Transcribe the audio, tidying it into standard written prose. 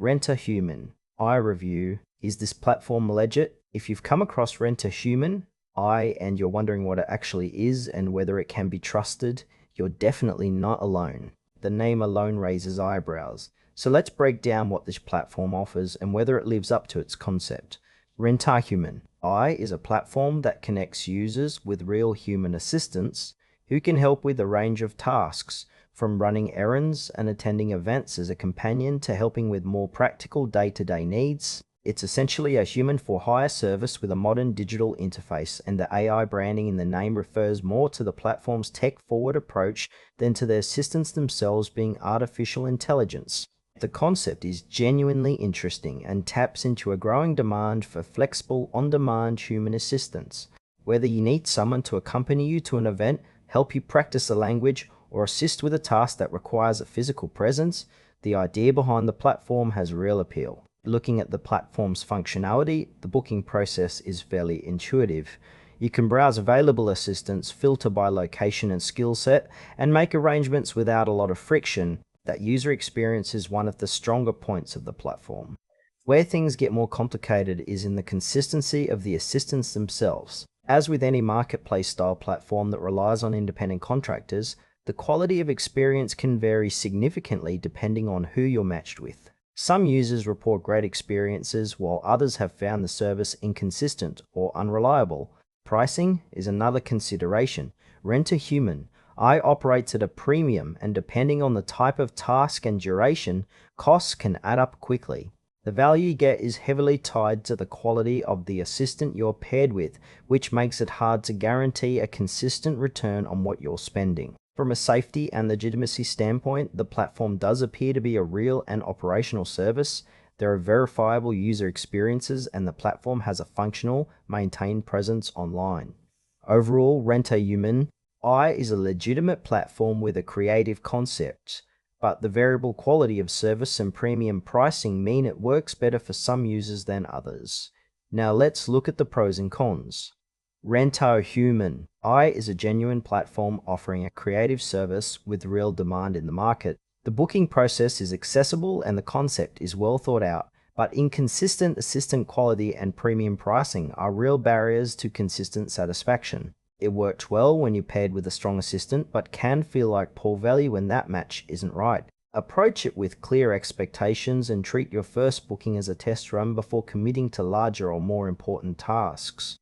Rentahuman AI review. Is this platform legit? If you've come across Rentahuman AI and you're wondering what it actually is and whether it can be trusted, you're definitely not alone. The name alone raises eyebrows. So let's break down what this platform offers and whether it lives up to its concept. Rentahuman AI is a platform that connects users with real human assistants who can help with a range of tasks, from running errands and attending events as a companion to helping with more practical day-to-day needs. It's essentially a human-for-hire service with a modern digital interface, and the AI branding in the name refers more to the platform's tech-forward approach than to the assistants themselves being artificial intelligence. The concept is genuinely interesting and taps into a growing demand for flexible, on-demand human assistance. Whether you need someone to accompany you to an event, help you practice a language, or assist with a task that requires a physical presence, the idea behind the platform has real appeal. Looking at the platform's functionality, the booking process is fairly intuitive. You can browse available assistants, filter by location and skill set, and make arrangements without a lot of friction. That user experience is one of the stronger points of the platform. Where things get more complicated is in the consistency of the assistants themselves. As with any marketplace-style platform that relies on independent contractors, the quality of experience can vary significantly depending on who you're matched with. Some users report great experiences, while others have found the service inconsistent or unreliable. Pricing is another consideration. Rentahuman AI operates at a premium, and depending on the type of task and duration, costs can add up quickly. The value you get is heavily tied to the quality of the assistant you're paired with, which makes it hard to guarantee a consistent return on what you're spending. From a safety and legitimacy standpoint, the platform does appear to be a real and operational service. There are verifiable user experiences, and the platform has a functional, maintained presence online. Overall, Rentahuman AI is a legitimate platform with a creative concept, but the variable quality of service and premium pricing mean it works better for some users than others. Now let's look at the pros and cons. Rentahuman AI is a genuine platform offering a creative service with real demand in the market. The booking process is accessible and the concept is well thought out, but inconsistent assistant quality and premium pricing are real barriers to consistent satisfaction. It works well when you're paired with a strong assistant, but can feel like poor value when that match isn't right. Approach it with clear expectations and treat your first booking as a test run before committing to larger or more important tasks.